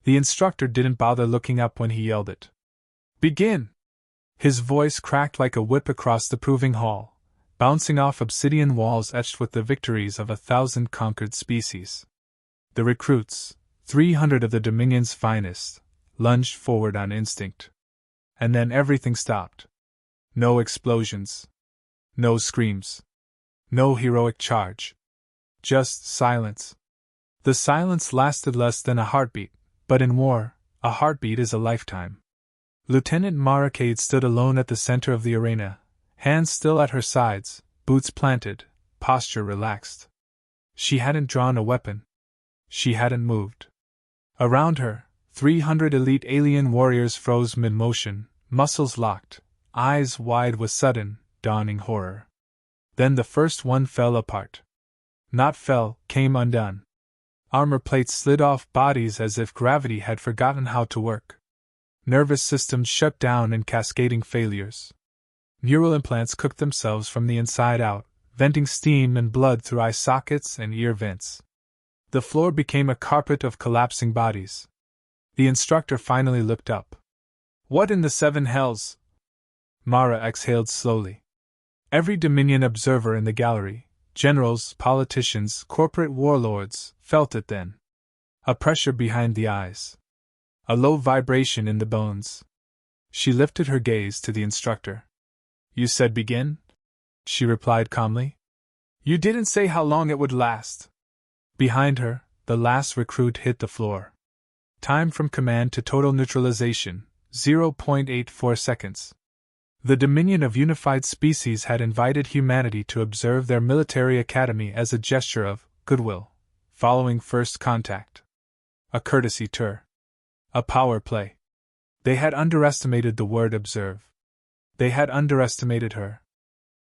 The instructor didn't bother looking up when he yelled it. Begin! His voice cracked like a whip across the proving hall, bouncing off obsidian walls etched with the victories of 1,000 conquered species. The recruits, 300 of the Dominion's finest, lunged forward on instinct. And then everything stopped. No explosions. No screams. No heroic charge. Just silence. The silence lasted less than a heartbeat, but in war, a heartbeat is a lifetime. Lieutenant Mara Cade stood alone at the center of the arena, hands still at her sides, boots planted, posture relaxed. She hadn't drawn a weapon. She hadn't moved. Around her, 300 elite alien warriors froze mid-motion, muscles locked, eyes wide with sudden, dawning horror. Then the first one fell apart. Not fell, came undone. Armor plates slid off bodies as if gravity had forgotten how to work. Nervous systems shut down in cascading failures. Neural implants cooked themselves from the inside out, venting steam and blood through eye sockets and ear vents. The floor became a carpet of collapsing bodies. The instructor finally looked up. What in the seven hells? Mara exhaled slowly. Every Dominion observer in the gallery, generals, politicians, corporate warlords, felt it then. A pressure behind the eyes. A low vibration in the bones. She lifted her gaze to the instructor. You said begin? She replied calmly. You didn't say how long it would last. Behind her, the last recruit hit the floor. Time from command to total neutralization, 0.84 seconds. The Dominion of Unified Species had invited humanity to observe their military academy as a gesture of goodwill, following first contact. A courtesy tour. A power play. They had underestimated the word observe. They had underestimated her.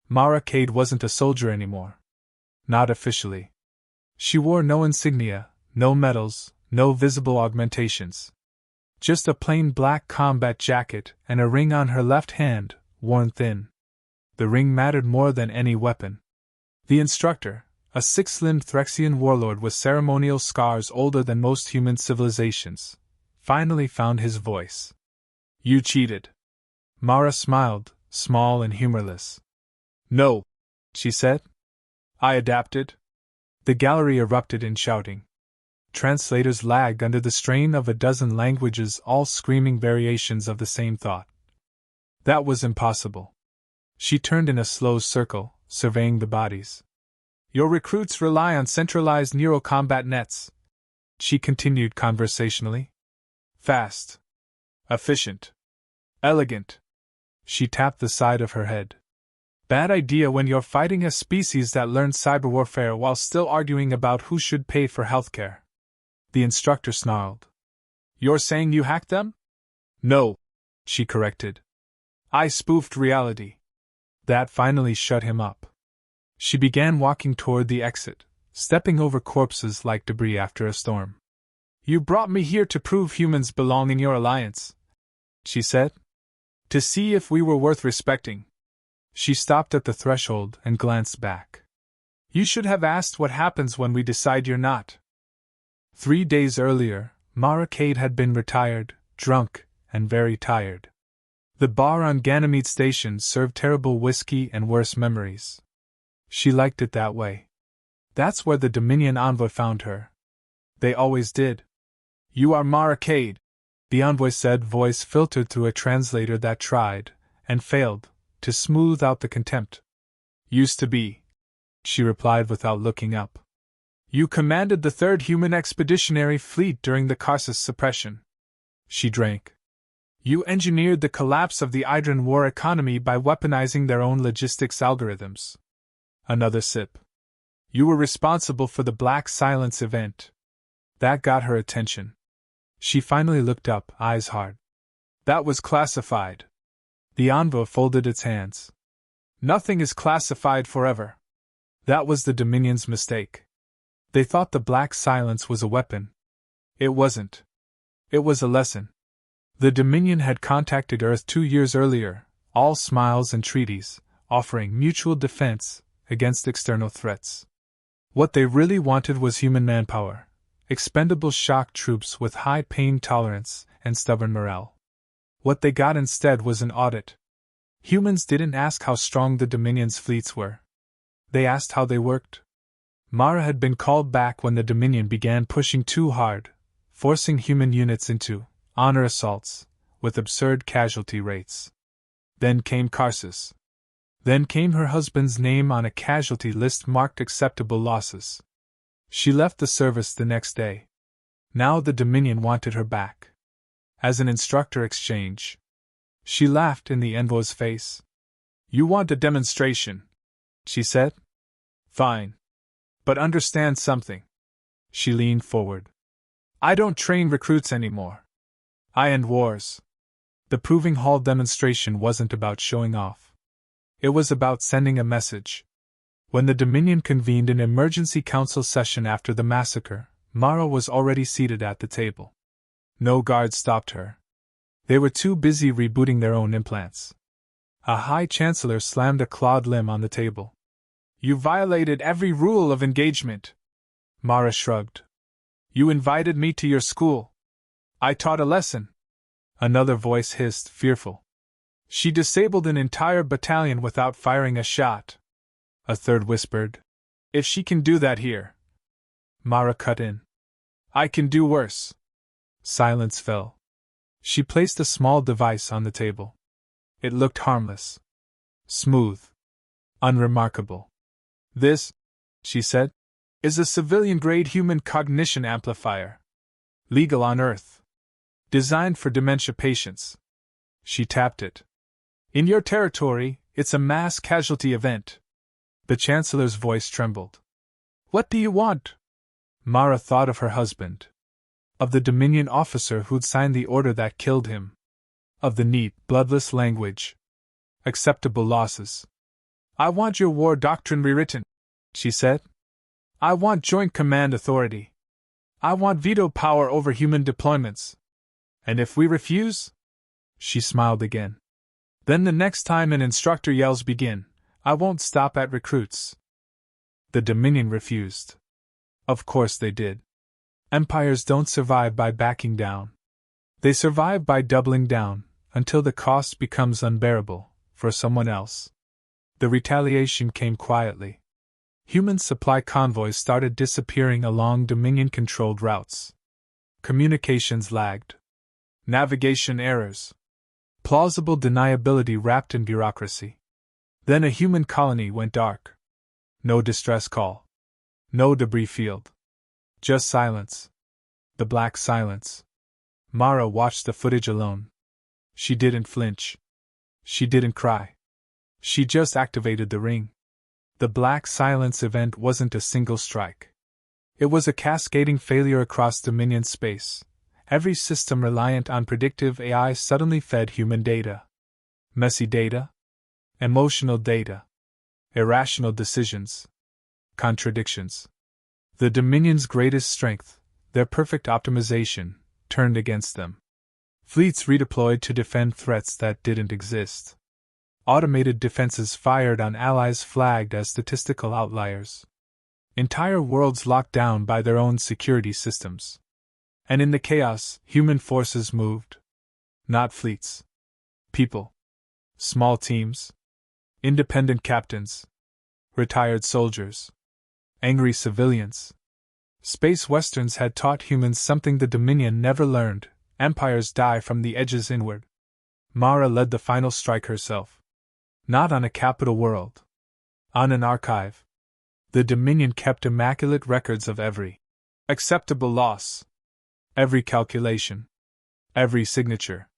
Mara Cade wasn't a soldier anymore. Not officially. She wore no insignia, no medals, no visible augmentations. Just a plain black combat jacket and a ring on her left hand, worn thin. The ring mattered more than any weapon. The instructor, a six-limbed Threxian warlord with ceremonial scars older than most human civilizations, finally found his voice. You cheated. Mara smiled, small and humorless. No, she said. I adapted. The gallery erupted in shouting. Translators lagged under the strain of a dozen languages, all screaming variations of the same thought. That was impossible. She turned in a slow circle, surveying the bodies. Your recruits rely on centralized neural combat nets, she continued conversationally. Fast. Efficient. Elegant. She tapped the side of her head. Bad idea when you're fighting a species that learned cyber warfare while still arguing about who should pay for healthcare. The instructor snarled. You're saying you hacked them? No, she corrected. I spoofed reality. That finally shut him up. She began walking toward the exit, stepping over corpses like debris after a storm. You brought me here to prove humans belong in your alliance, she said. To see if we were worth respecting. She stopped at the threshold and glanced back. You should have asked what happens when we decide you're not. 3 days earlier, Mara Cade had been retired, drunk, and very tired. The bar on Ganymede Station served terrible whiskey and worse memories. She liked it that way. That's where the Dominion envoy found her. They always did. You are Mara Cade, the envoy said, voice filtered through a translator that tried, and failed, to smooth out the contempt. Used to be, she replied without looking up. You commanded the 3rd Human Expeditionary Fleet during the Karsus suppression. She drank. You engineered the collapse of the Idran war economy by weaponizing their own logistics algorithms. Another sip. You were responsible for the Black Silence event. That got her attention. She finally looked up, eyes hard. That was classified. The envoy folded its hands. Nothing is classified forever. That was the Dominion's mistake. They thought the Black Silence was a weapon. It wasn't. It was a lesson. The Dominion had contacted Earth 2 years earlier, all smiles and treaties, offering mutual defense against external threats. What they really wanted was human manpower, expendable shock troops with high pain tolerance and stubborn morale. What they got instead was an audit. Humans didn't ask how strong the Dominion's fleets were. They asked how they worked. Mara had been called back when the Dominion began pushing too hard, forcing human units into honor assaults with absurd casualty rates. Then came Karsus. Then came her husband's name on a casualty list marked acceptable losses. She left the service the next day. Now the Dominion wanted her back. As an instructor exchange. She laughed in the envoy's face. "You want a demonstration," she said. "Fine. But understand something." She leaned forward. "I don't train recruits anymore. I end wars." The Proving Hall demonstration wasn't about showing off. It was about sending a message. When the Dominion convened an emergency council session after the massacre, Mara was already seated at the table. No guard stopped her. They were too busy rebooting their own implants. A High Chancellor slammed a clawed limb on the table. "You violated every rule of engagement." Mara shrugged. "You invited me to your school. I taught a lesson." Another voice hissed, fearful. "She disabled an entire battalion without firing a shot." A third whispered, "If she can do that here." Mara cut in. "I can do worse." Silence fell. She placed a small device on the table. It looked harmless. Smooth. Unremarkable. "This," she said, "is a civilian-grade human cognition amplifier. Legal on Earth. Designed for dementia patients." She tapped it. "In your territory, it's a mass casualty event." The Chancellor's voice trembled. "What do you want?" Mara thought of her husband. Of the Dominion officer who'd signed the order that killed him. Of the neat, bloodless language. Acceptable losses. "I want your war doctrine rewritten," she said. "I want joint command authority. I want veto power over human deployments. And if we refuse?" She smiled again. "Then the next time an instructor yells begin, I won't stop at recruits." The Dominion refused. Of course they did. Empires don't survive by backing down. They survive by doubling down, until the cost becomes unbearable, for someone else. The retaliation came quietly. Human supply convoys started disappearing along Dominion-controlled routes. Communications lagged. Navigation errors. Plausible deniability wrapped in bureaucracy. Then a human colony went dark. No distress call. No debris field. Just silence. The black silence. Mara watched the footage alone. She didn't flinch. She didn't cry. She just activated the ring. The black silence event wasn't a single strike. It was a cascading failure across Dominion space. Every system reliant on predictive AI suddenly fed human data. Messy data. Emotional data. Irrational decisions. Contradictions. The Dominion's greatest strength, their perfect optimization, turned against them. Fleets redeployed to defend threats that didn't exist. Automated defenses fired on allies flagged as statistical outliers. Entire worlds locked down by their own security systems. And in the chaos, human forces moved. Not fleets. People. Small teams. Independent captains. Retired soldiers. Angry civilians. Space westerns had taught humans something the Dominion never learned: empires die from the edges inward. Mara led the final strike herself. Not on a capital world. On an archive. The Dominion kept immaculate records of every acceptable loss. Every calculation. Every signature.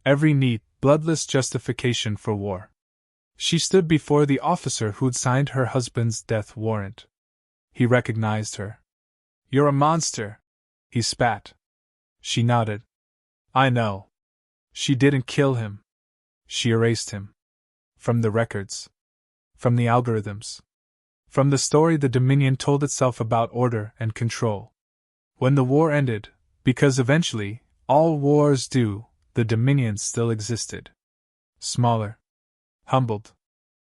Every neat, bloodless justification for war. She stood before the officer who'd signed her husband's death warrant. He recognized her. "You're a monster," he spat. She nodded. "I know." She didn't kill him. She erased him. From the records. From the algorithms. From the story the Dominion told itself about order and control. When the war ended, because eventually, all wars do, the Dominion still existed. Smaller. Humbled.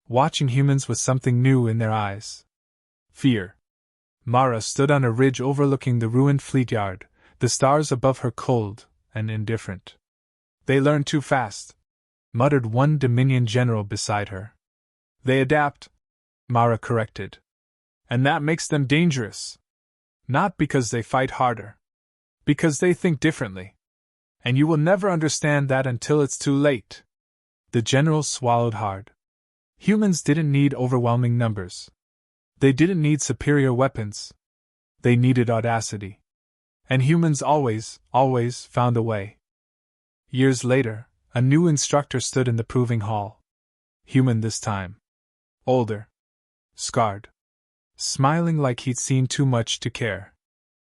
Watching humans with something new in their eyes. Fear. Mara stood on a ridge overlooking the ruined fleet yard, the stars above her cold and indifferent. They learn too fast, muttered one Dominion general beside her. They adapt, Mara corrected. And that makes them dangerous. Not because they fight harder. Because they think differently. And you will never understand that until it's too late. The general swallowed hard. Humans didn't need overwhelming numbers. They didn't need superior weapons. They needed audacity. And humans always found a way. Years later, a new instructor stood in the proving hall. Human this time. Older. Scarred. Smiling like he'd seen too much to care.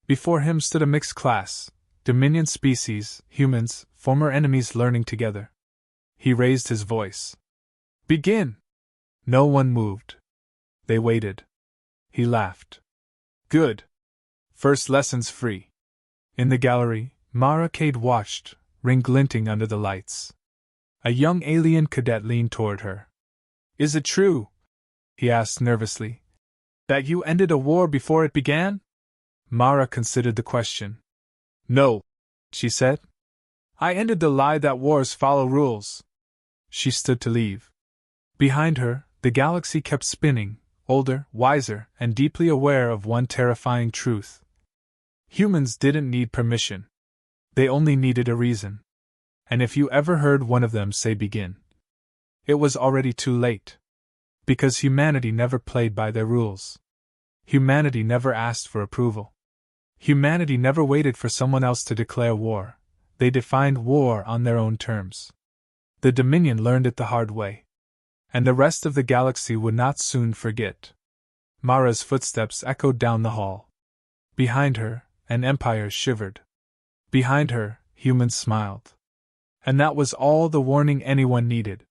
Before him stood a mixed class, Dominion species, humans, former enemies learning together. He raised his voice. Begin! No one moved. They waited. He laughed. Good. First lessons free. In the gallery, Mara Cade watched, ring glinting under the lights. A young alien cadet leaned toward her. Is it true, he asked nervously, that you ended a war before it began? Mara considered the question. No, she said. I ended the lie that wars follow rules. She stood to leave. Behind her, the galaxy kept spinning, older, wiser, and deeply aware of one terrifying truth. Humans didn't need permission. They only needed a reason. And if you ever heard one of them say begin, it was already too late. Because humanity never played by their rules. Humanity never asked for approval. Humanity never waited for someone else to declare war. They defined war on their own terms. The Dominion learned it the hard way. And the rest of the galaxy would not soon forget. Mara's footsteps echoed down the hall. Behind her, an empire shivered. Behind her, humans smiled. And that was all the warning anyone needed.